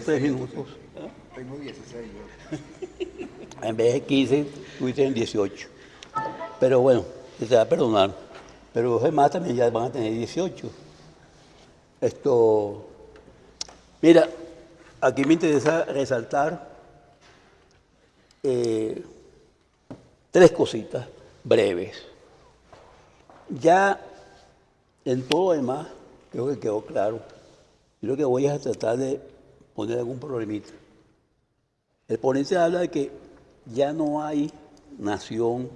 3 minutos. Tengo 16 yo. En vez de 15, tuviste en 18. Pero bueno, se te va a perdonar. Pero los demás también ya van a tener 18. Esto, mira, aquí me interesa resaltar 3 cositas breves. Ya en todo lo demás, creo que quedó claro. Yo lo que voy es a tratar de poner algún problemita. El ponente habla de que ya no hay nación,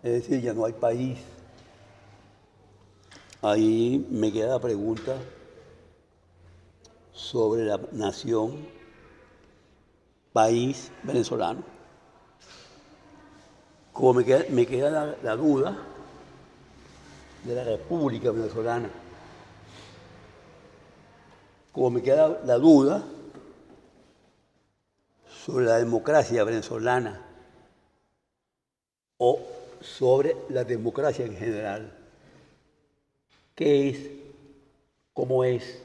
es decir, ya no hay país. Ahí me queda la pregunta sobre la nación, país venezolano. Como me queda la duda de la República Venezolana. Como me queda la duda sobre la democracia venezolana o sobre la democracia en general. ¿Qué es? ¿Cómo es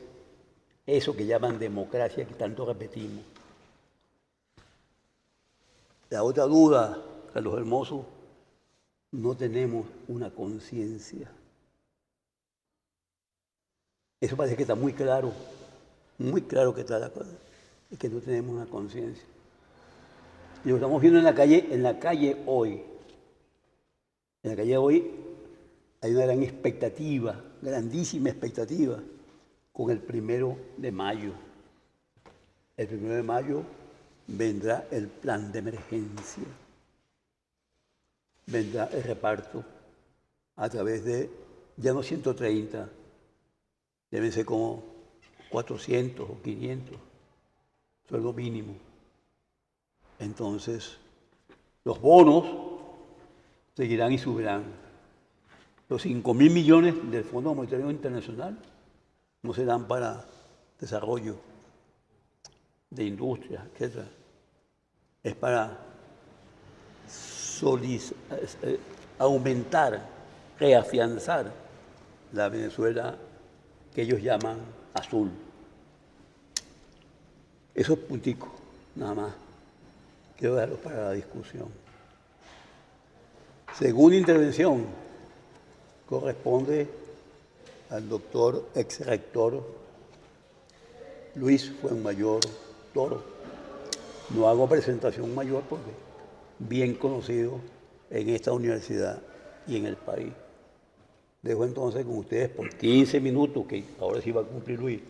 eso que llaman democracia que tanto repetimos? La otra duda, Carlos Hermoso, no tenemos una conciencia. Eso parece que está muy claro que está la cosa, es que no tenemos una conciencia. Y lo estamos viendo en la calle hoy. En la calle hoy hay una gran expectativa, grandísima expectativa, con el 1 de mayo. El 1 de mayo vendrá el plan de emergencia, vendrá el reparto a través de, ya no 130, deben ser como 400 o 500, sueldo mínimo. Entonces, los bonos seguirán y subirán. Los 5.000 millones del Fondo Monetario Internacional no serán para desarrollo de industria, etc. Es para aumentar, reafianzar la Venezuela que ellos llaman azul. Esos punticos, nada más. Quiero dejarlos para la discusión. Segunda intervención corresponde al doctor ex rector Luis Fuenmayor Toro. No hago presentación mayor porque bien conocido en esta universidad y en el país. Dejo entonces con ustedes por 15 minutos, que ahora sí va a cumplir Luis.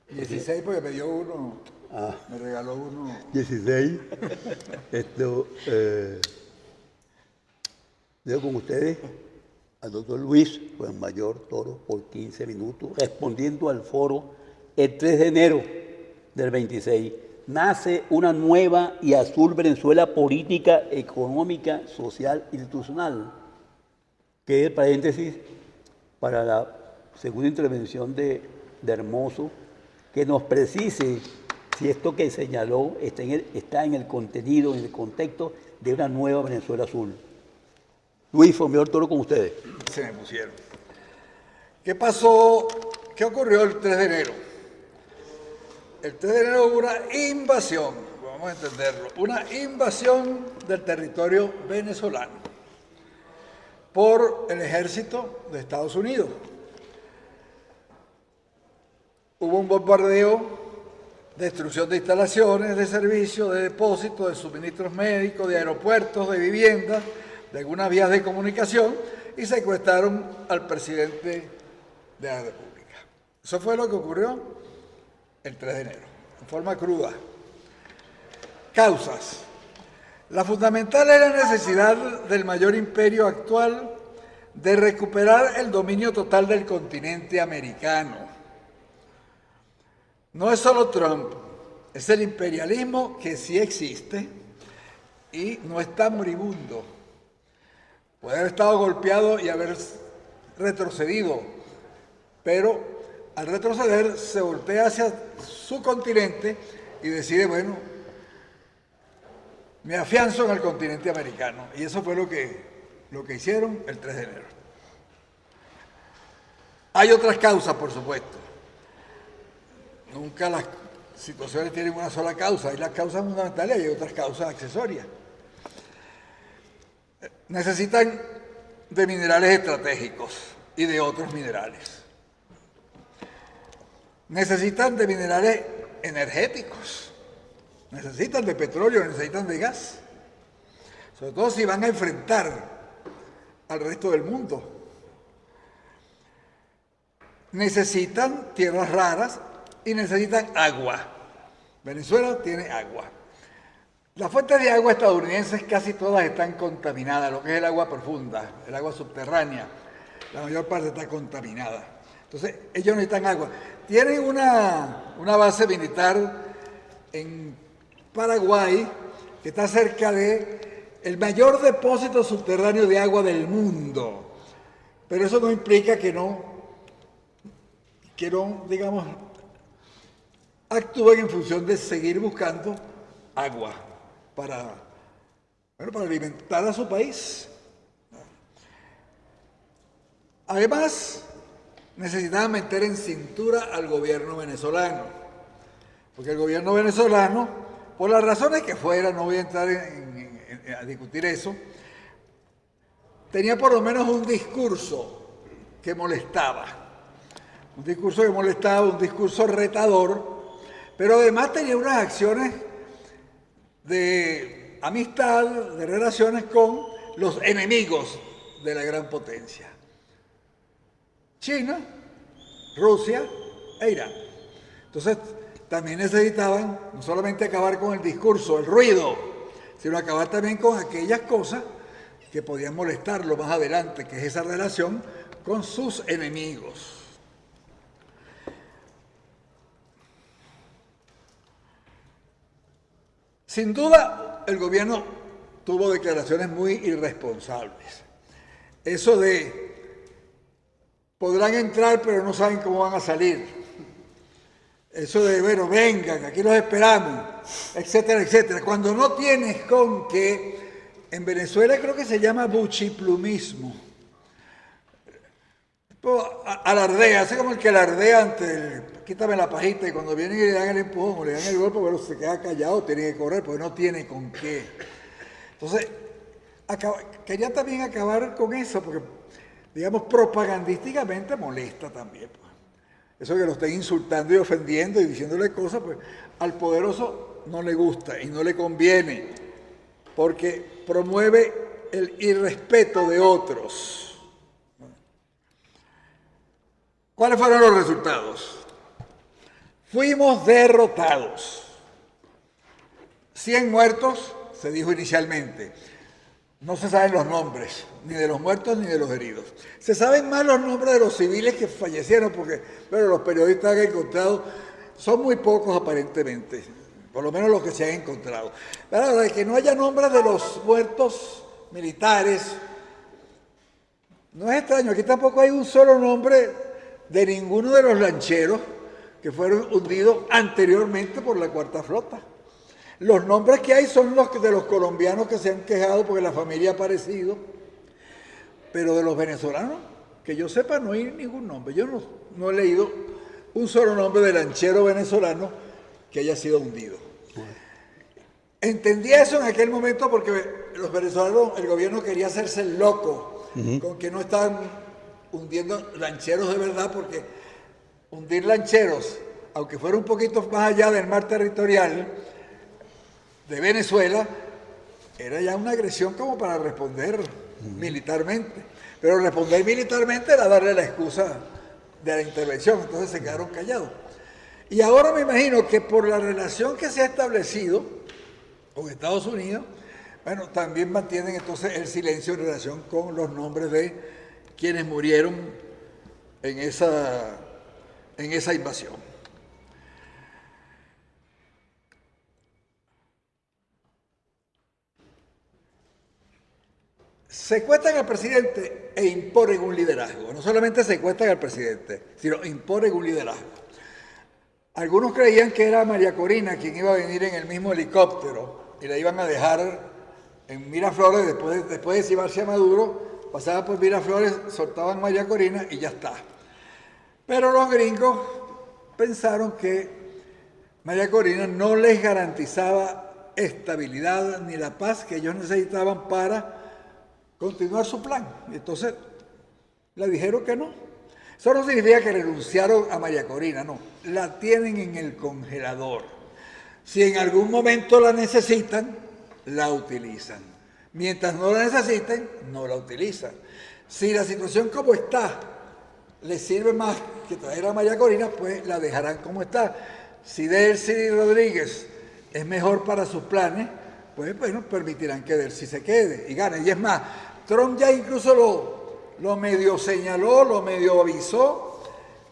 16 porque me dio uno, me regaló uno. 16. Dejo con ustedes al doctor Luis Fuenmayor Toro por 15 minutos, respondiendo al foro el 3 de enero del 26. Nace una nueva y azul Venezuela política, económica, social, institucional. Que es el paréntesis para la segunda intervención de Hermoso, que nos precise si esto que señaló está en el contenido, en el contexto de una nueva Venezuela azul. Luis Fuenmayor Toro, con ustedes. Se me pusieron. ¿Qué pasó? ¿Qué ocurrió el 3 de enero? El 3 de enero hubo una invasión, vamos a entenderlo, una invasión del territorio venezolano por el ejército de Estados Unidos. Hubo un bombardeo, destrucción de instalaciones, de servicios, de depósitos, de suministros médicos, de aeropuertos, de viviendas, de algunas vías de comunicación, y secuestraron al presidente de la República. Eso fue lo que ocurrió el 3 de enero, en forma cruda. Causas. La fundamental es la necesidad del mayor imperio actual de recuperar el dominio total del continente americano. No es solo Trump, es el imperialismo que sí existe y no está moribundo. Puede haber estado golpeado y haber retrocedido, pero al retroceder se voltea hacia su continente y decide, bueno, me afianzo en el continente americano. Y eso fue lo que hicieron el 3 de enero. Hay otras causas, por supuesto. Nunca las situaciones tienen una sola causa. Hay las causas fundamentales y hay otras causas accesorias. Necesitan de minerales estratégicos y de otros minerales. Necesitan de minerales energéticos. Necesitan de petróleo, necesitan de gas. Sobre todo si van a enfrentar al resto del mundo. Necesitan tierras raras y necesitan agua. Venezuela tiene agua. Las fuentes de agua estadounidenses casi todas están contaminadas, lo que es el agua profunda, el agua subterránea. La mayor parte está contaminada. Entonces, ellos necesitan agua. Tienen una base militar en Paraguay que está cerca de el mayor depósito subterráneo de agua del mundo. Pero eso no implica que no, digamos, actúen en función de seguir buscando agua para alimentar a su país. Además, necesitaban meter en cintura al gobierno venezolano, porque el gobierno venezolano, por las razones que fueran, no voy a entrar a discutir eso, tenía por lo menos un discurso que molestaba, un discurso retador, pero además tenía unas acciones de amistad, de relaciones con los enemigos de la gran potencia. China, Rusia e Irán. Entonces, también necesitaban no solamente acabar con el discurso, el ruido, sino acabar también con aquellas cosas que podían molestarlo más adelante, que es esa relación con sus enemigos. Sin duda, el gobierno tuvo declaraciones muy irresponsables. Eso de podrán entrar, pero no saben cómo van a salir. Eso de, bueno, vengan, aquí los esperamos, etcétera, etcétera. Cuando no tienes con qué, en Venezuela creo que se llama buchiplumismo. Alardea, así como el que alardea ante el, quítame la pajita, y cuando vienen y le dan el empujón o le dan el golpe, bueno, se queda callado, tiene que correr, porque no tiene con qué. Entonces, quería también acabar con eso, porque, digamos, propagandísticamente molesta también. Pues. Eso que lo estén insultando y ofendiendo y diciéndole cosas, pues al poderoso no le gusta y no le conviene, porque promueve el irrespeto de otros. ¿Cuáles fueron los resultados? Fuimos derrotados. 100 muertos, se dijo inicialmente. No se saben los nombres, ni de los muertos ni de los heridos. Se saben más los nombres de los civiles que fallecieron, porque bueno, los periodistas han encontrado, son muy pocos aparentemente, por lo menos los que se han encontrado. La verdad es que no haya nombres de los muertos militares, no es extraño, aquí tampoco hay un solo nombre de ninguno de los lancheros que fueron hundidos anteriormente por la Cuarta Flota. Los nombres que hay son los de los colombianos que se han quejado porque la familia ha aparecido, pero de los venezolanos, que yo sepa, no hay ningún nombre. Yo no he leído un solo nombre de lanchero venezolano que haya sido hundido. Entendí eso en aquel momento porque los venezolanos, el gobierno quería hacerse el loco con que no estaban hundiendo lancheros de verdad, porque hundir lancheros, aunque fuera un poquito más allá del mar territorial de Venezuela, era ya una agresión como para responder militarmente. Pero responder militarmente era darle la excusa de la intervención, entonces se quedaron callados. Y ahora me imagino que por la relación que se ha establecido con Estados Unidos, bueno, también mantienen entonces el silencio en relación con los nombres de quienes murieron en esa invasión. Secuestran al presidente e imponen un liderazgo. No solamente secuestran al presidente, sino imponen un liderazgo. Algunos creían que era María Corina quien iba a venir en el mismo helicóptero y la iban a dejar en Miraflores después de llevarse a Maduro, pasaba por Miraflores, soltaban María Corina y ya está. Pero los gringos pensaron que María Corina no les garantizaba estabilidad ni la paz que ellos necesitaban para continuar su plan. Entonces le dijeron que no. Eso no significa que renunciaron a María Corina, no. La tienen en el congelador. Si en algún momento la necesitan, la utilizan. Mientras no la necesiten, no la utilizan. Si la situación como está les sirve más que traer a María Corina, pues la dejarán como está. Si Delcy Rodríguez es mejor para sus planes, pues bueno, permitirán que Delcy se quede y gane. Y es más, Trump ya incluso lo medio señaló, lo medio avisó,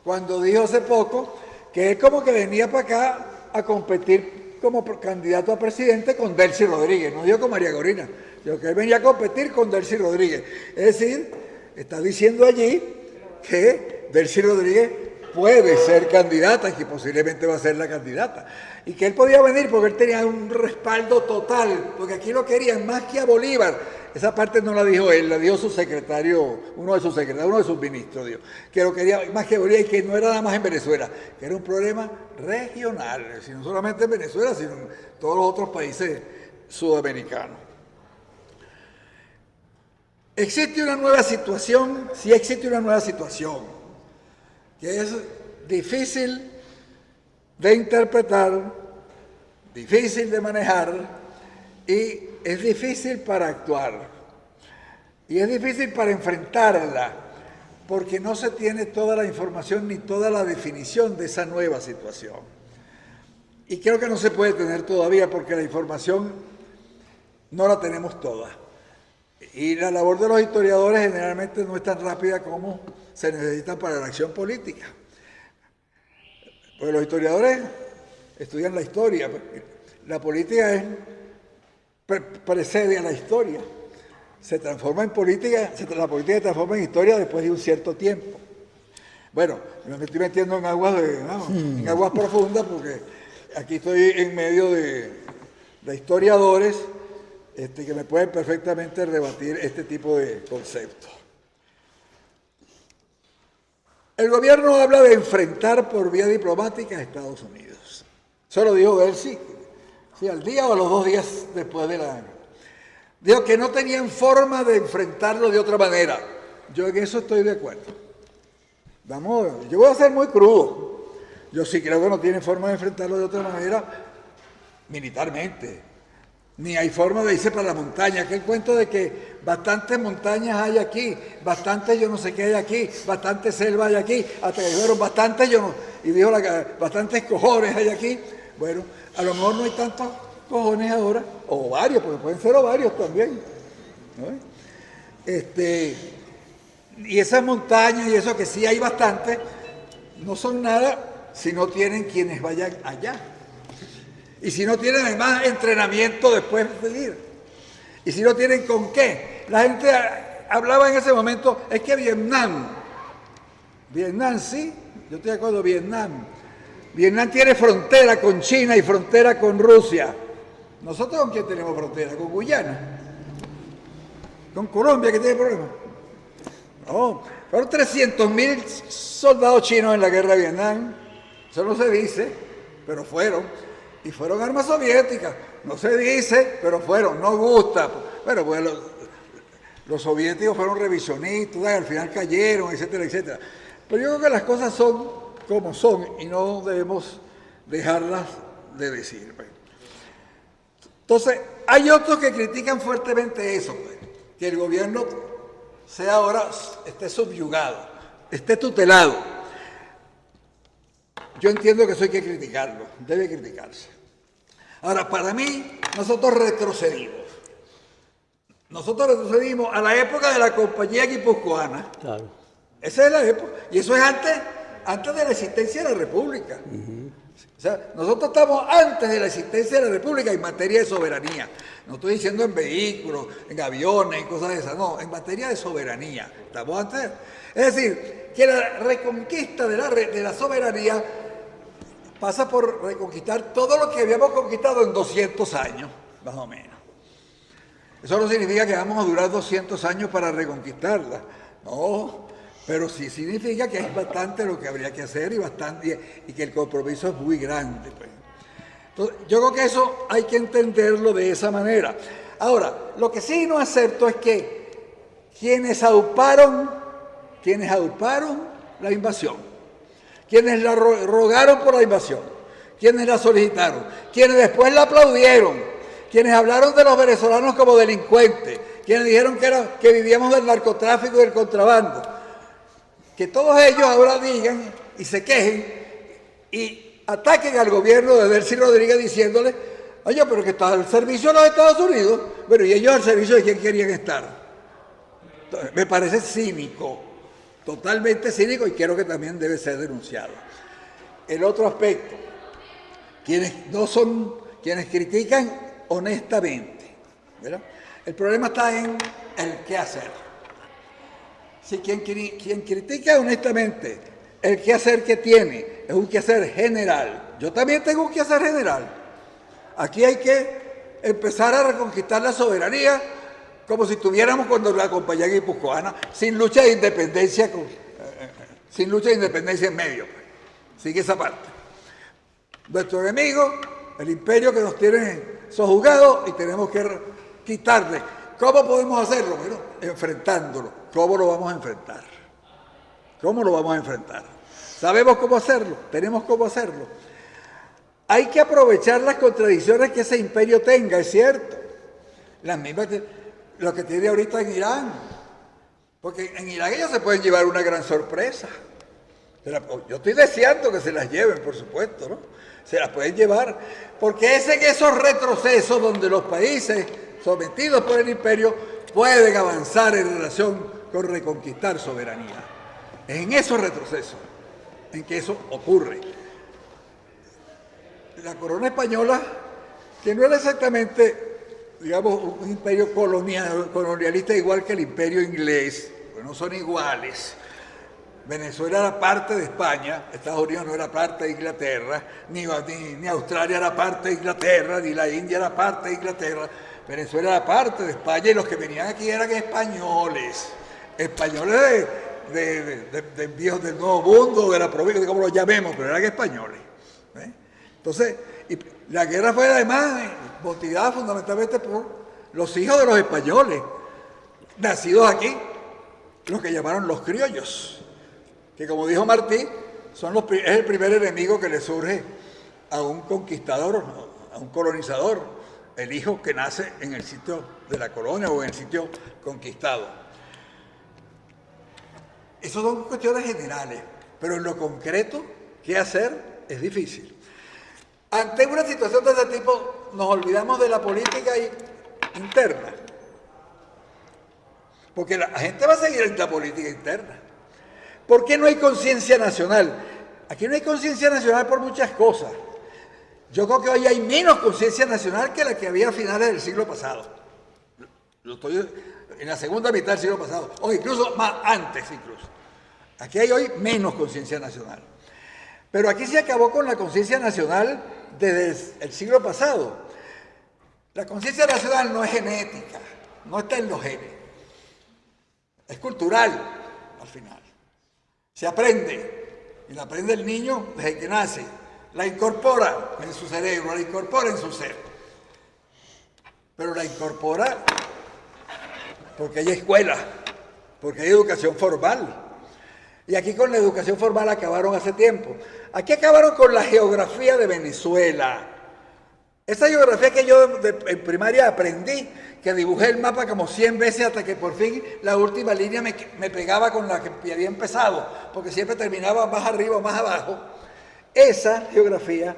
cuando dijo hace poco que él como que venía para acá a competir como candidato a presidente con Delcy Rodríguez, no dijo con María Corina, sino que él venía a competir con Delcy Rodríguez. Es decir, está diciendo allí que Delcy Rodríguez puede ser candidata y que posiblemente va a ser la candidata. Y que él podía venir porque él tenía un respaldo total, porque aquí lo querían más que a Bolívar. Esa parte no la dijo él, la dijo su secretario, uno de sus ministros, dijo, que lo quería más que Bolívar y que no era nada más en Venezuela, que era un problema regional, es decir, no solamente en Venezuela, sino en todos los otros países sudamericanos. Existe una nueva situación, sí existe una nueva situación, que es difícil de interpretar, difícil de manejar y es difícil para actuar. Y es difícil para enfrentarla, porque no se tiene toda la información ni toda la definición de esa nueva situación. Y creo que no se puede tener todavía porque la información no la tenemos toda. Y la labor de los historiadores generalmente no es tan rápida como se necesita para la acción política. Porque los historiadores estudian la historia. La política precede a la historia. Se transforma en política, la política se transforma en historia después de un cierto tiempo. Bueno, me estoy metiendo en en aguas profundas porque aquí estoy en medio de historiadores que me pueden perfectamente rebatir este tipo de conceptos. El gobierno habla de enfrentar por vía diplomática a Estados Unidos. Eso lo dijo Delcy, sí, al día o a los 2 días después de la... Dijo que no tenían forma de enfrentarlo de otra manera. Yo en eso estoy de acuerdo. Yo voy a ser muy crudo. Yo sí creo que no tienen forma de enfrentarlo de otra manera militarmente. Ni hay forma de irse para la montaña. Aquel cuento de que bastantes montañas hay aquí, bastantes yo no sé qué hay aquí, bastantes selvas hay aquí, hasta que dijeron bastantes y dijo bastantes cojones hay aquí. Bueno, a lo mejor no hay tantos cojones ahora, o varios, porque pueden ser ovarios también, ¿no? Y esas montañas y eso que sí hay bastante, no son nada si no tienen quienes vayan allá. Y si no tienen además entrenamiento después de ir. Y si no tienen con qué. La gente hablaba en ese momento, es que Vietnam sí, yo estoy de acuerdo, Vietnam tiene frontera con China y frontera con Rusia. ¿Nosotros con quién tenemos frontera? ¿Con Guyana? ¿Con Colombia que tiene problemas? No, fueron 300.000 soldados chinos en la guerra de Vietnam. Eso no se dice, pero fueron. Y fueron armas soviéticas. No se dice, pero fueron. No gusta. Bueno, pues los soviéticos fueron revisionistas, al final cayeron, etcétera, etcétera. Pero yo creo que las cosas son como son y no debemos dejarlas de decir. Entonces, hay otros que critican fuertemente eso, que el gobierno esté subyugado, esté tutelado. Yo entiendo que eso hay que criticarlo, debe criticarse. Ahora, para mí, nosotros retrocedimos. Nosotros retrocedimos a la época de la compañía guipuzcoana. Claro. Esa es la época. Y eso es antes de la existencia de la República. O sea, nosotros estamos antes de la existencia de la República en materia de soberanía. No estoy diciendo en vehículos, en aviones, en cosas de esas. No, en materia de soberanía. Estamos antes. Es decir, que la reconquista de la soberanía pasa por reconquistar todo lo que habíamos conquistado en 200 años, más o menos. Eso no significa que vamos a durar 200 años para reconquistarla. No, pero sí significa que es bastante lo que habría que hacer y que el compromiso es muy grande. Pues. Entonces, yo creo que eso hay que entenderlo de esa manera. Ahora, lo que sí no acepto es que quienes auparon la invasión, quienes la rogaron por la invasión, quienes la solicitaron, quienes después la aplaudieron, quienes hablaron de los venezolanos como delincuentes, quienes dijeron que vivíamos del narcotráfico y del contrabando, que todos ellos ahora digan y se quejen y ataquen al gobierno de Delcy Rodríguez diciéndole, oye, pero que está al servicio de los Estados Unidos. Bueno, ¿y ellos al servicio de quién querían estar? Entonces, me parece cínico, totalmente cínico, y creo que también debe ser denunciado. El otro aspecto, quienes critican honestamente, ¿verdad? El problema está en el qué hacer. Si quien critica honestamente el qué hacer que tiene es un quehacer general, yo también tengo un quehacer general. Aquí hay que empezar a reconquistar la soberanía como si estuviéramos cuando la compañía guipuzcoana, sin lucha de independencia, en medio. Sigue esa parte. Nuestro enemigo, el imperio que nos tiene sojuzgados y tenemos que quitarle. ¿Cómo podemos hacerlo? Bueno, enfrentándolo. ¿Cómo lo vamos a enfrentar? ¿Cómo lo vamos a enfrentar? ¿Sabemos cómo hacerlo? ¿Tenemos cómo hacerlo? Hay que aprovechar las contradicciones que ese imperio tenga, es cierto. Las mismas lo que tiene ahorita en Irán. Porque en Irán ellos se pueden llevar una gran sorpresa. Yo estoy deseando que se las lleven, por supuesto, ¿no? Se las pueden llevar. Porque es en esos retrocesos donde los países sometidos por el imperio pueden avanzar en relación con reconquistar soberanía. Es en esos retrocesos en que eso ocurre. La corona española, que no era exactamente, digamos, un imperio colonialista igual que el imperio inglés, pues no son iguales. Venezuela era parte de España, Estados Unidos no era parte de Inglaterra, ni Australia era parte de Inglaterra, ni la India era parte de Inglaterra. Venezuela era parte de España y los que venían aquí eran españoles de envíos del Nuevo Mundo, de la provincia, como lo llamemos, pero eran españoles. Entonces, y la guerra fue además motivada fundamentalmente por los hijos de los españoles, nacidos aquí, los que llamaron los criollos, que como dijo Martí, es el primer enemigo que le surge a un conquistador, a un colonizador, el hijo que nace en el sitio de la colonia o en el sitio conquistado. Esas son cuestiones generales, pero en lo concreto, ¿qué hacer? Es difícil. Ante una situación de ese tipo, nos olvidamos de la política interna. Porque la gente va a seguir en la política interna. ¿Por qué no hay conciencia nacional? Aquí no hay conciencia nacional por muchas cosas. Yo creo que hoy hay menos conciencia nacional que la que había a finales del siglo pasado. Lo estoy en la segunda mitad del siglo pasado, o incluso más antes incluso. Aquí hay hoy menos conciencia nacional. Pero aquí se acabó con la conciencia nacional desde el siglo pasado. La conciencia nacional no es genética, no está en los genes. Es cultural, al final. Se aprende, y la aprende el niño desde que nace. La incorpora en su cerebro, la incorpora en su ser. Pero la incorpora porque hay escuela, porque hay educación formal. Y aquí con la educación formal acabaron hace tiempo. Aquí acabaron con la geografía de Venezuela. Esa geografía que yo en primaria aprendí, que dibujé el mapa como 100 veces hasta que por fin la última línea me pegaba con la que había empezado, porque siempre terminaba más arriba o más abajo. Esa geografía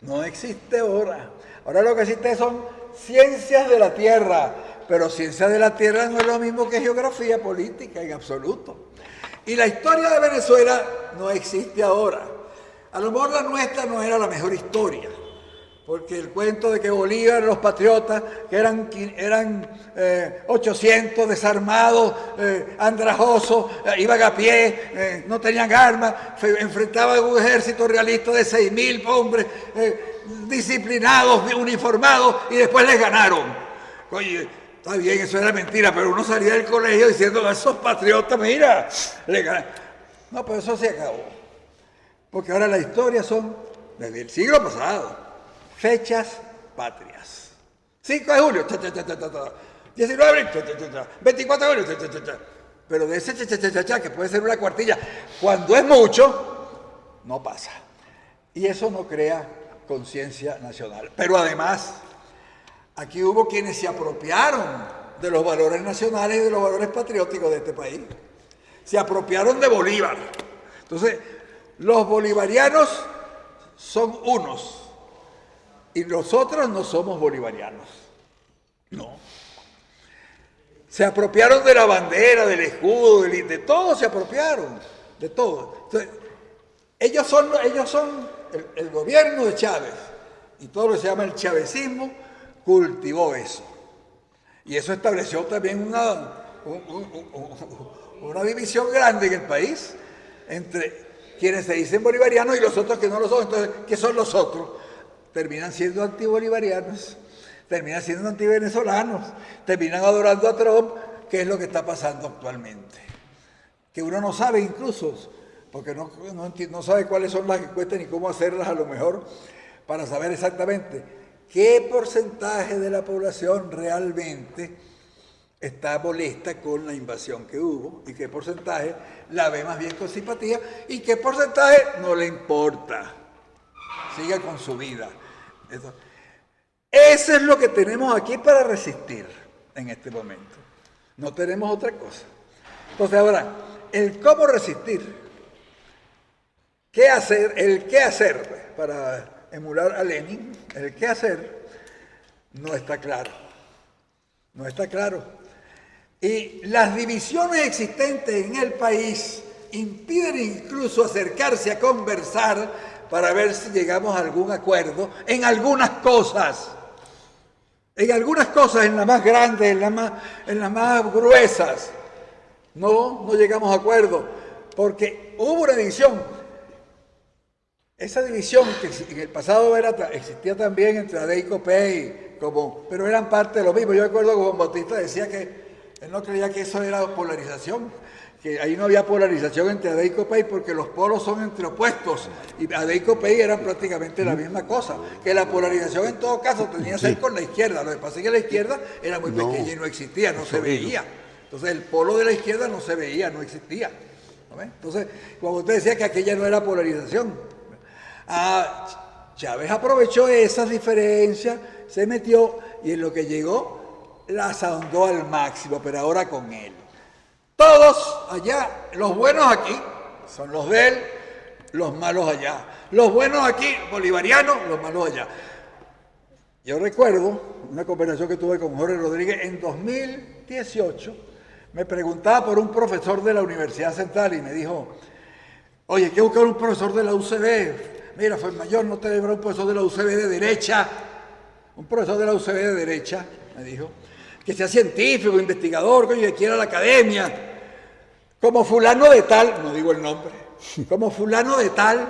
no existe ahora. Ahora lo que existe son ciencias de la tierra, pero ciencias de la tierra no es lo mismo que geografía política en absoluto. Y la historia de Venezuela no existe ahora. A lo mejor la nuestra no era la mejor historia, porque el cuento de que Bolívar, los patriotas, que eran 800 desarmados, andrajosos, iban a pie, no tenían armas, enfrentaban a un ejército realista de 6.000 hombres disciplinados, uniformados, y después les ganaron. Oye, está bien, eso era mentira, pero uno salía del colegio diciendo, esos patriotas, mira, le ganaron. No, pero eso se acabó. Porque ahora la historia son desde el siglo pasado. Fechas patrias. 5 de julio, 19 de abril, 24 de julio, pero de ese que puede ser una cuartilla, cuando es mucho, no pasa. Y eso no crea conciencia nacional. Pero además, aquí hubo quienes se apropiaron de los valores nacionales y de los valores patrióticos de este país. Se apropiaron de Bolívar. Entonces, los bolivarianos son unos y nosotros no somos bolivarianos. No. Se apropiaron de la bandera, del escudo, de todo se apropiaron, de todo. Entonces, ellos son el gobierno de Chávez y todo lo que se llama el chavecismo cultivó eso. Y eso estableció también una división grande en el país entre quienes se dicen bolivarianos y los otros que no lo son. Entonces, ¿qué son los otros? Terminan siendo antibolivarianos, terminan siendo antivenezolanos, terminan adorando a Trump, que es lo que está pasando actualmente. Que uno no sabe incluso, porque no sabe cuáles son las encuestas ni cómo hacerlas a lo mejor, para saber exactamente qué porcentaje de la población realmente está molesta con la invasión que hubo y qué porcentaje la ve más bien con simpatía y qué porcentaje no le importa. Siga con su vida. Eso es lo que tenemos aquí para resistir en este momento. No tenemos otra cosa. Entonces ahora, el cómo resistir, qué hacer, el qué hacer, pues, para emular a Lenin, el qué hacer no está claro. No está claro. Y las divisiones existentes en el país impiden incluso acercarse a conversar para ver si llegamos a algún acuerdo en algunas cosas. En algunas cosas, en las más grandes, en las más gruesas, no llegamos a acuerdo, porque hubo una división. Esa división que en el pasado existía también entre AD y COPEI, pero eran parte de lo mismo. Yo recuerdo que Juan Bautista decía que él no creía que eso era polarización, que ahí no había polarización entre AD y COPEI porque los polos son entre opuestos y AD y COPEI eran prácticamente la misma cosa, que la polarización en todo caso tenía que ser con la izquierda. Lo que pasa es que la izquierda era muy pequeña y no existía, no se veía. Entonces el polo de la izquierda no se veía, no existía. ¿No ven? Entonces, cuando usted decía que aquella no era polarización, Chávez aprovechó esas diferencias, se metió y en lo que llegó las ahondó al máximo, pero ahora con él. Todos allá, los buenos aquí son los de él, los malos allá. Los buenos aquí, bolivarianos, los malos allá. Yo recuerdo una conversación que tuve con Jorge Rodríguez en 2018. Me preguntaba por un profesor de la Universidad Central y me dijo, oye, hay que buscar un profesor de la UCB. Mira, Fuenmayor, no te debe un profesor de la UCB de derecha. Un profesor de la UCB de derecha, me dijo, que sea científico, investigador, que quiera la academia, como fulano de tal, no digo el nombre, como fulano de tal.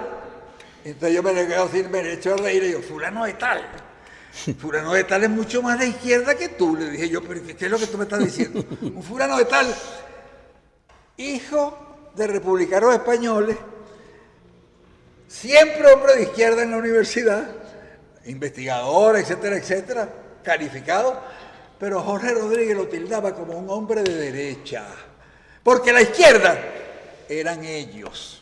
Entonces yo me le quedo así, me le echo a reír y digo, fulano de tal es mucho más de izquierda que tú. Le dije yo, pero ¿qué es lo que tú me estás diciendo? Un fulano de tal, hijo de republicanos españoles, siempre hombre de izquierda en la universidad, investigador, etcétera, etcétera, calificado, pero Jorge Rodríguez lo tildaba como un hombre de derecha, porque la izquierda eran ellos.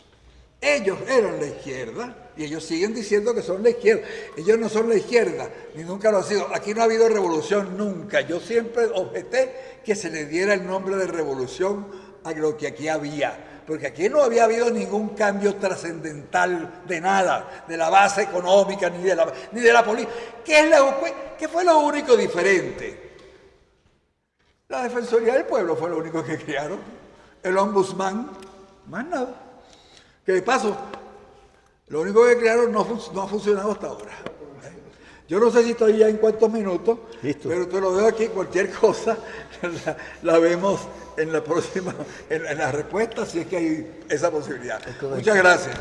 Ellos eran la izquierda y ellos siguen diciendo que son la izquierda. Ellos no son la izquierda, ni nunca lo han sido. Aquí no ha habido revolución nunca. Yo siempre objeté que se le diera el nombre de revolución a lo que aquí había, porque aquí no había habido ningún cambio trascendental de nada, de la base económica, ni de la política. ¿Qué fue lo único diferente? La Defensoría del Pueblo fue lo único que crearon. El ombudsman, más nada. Que de paso, lo único que crearon no ha funcionado hasta ahora. Yo no sé si estoy ya en cuántos minutos, listo, pero te lo dejo aquí, cualquier cosa la vemos en la próxima, en la respuesta, si es que hay esa posibilidad. Muchas gracias.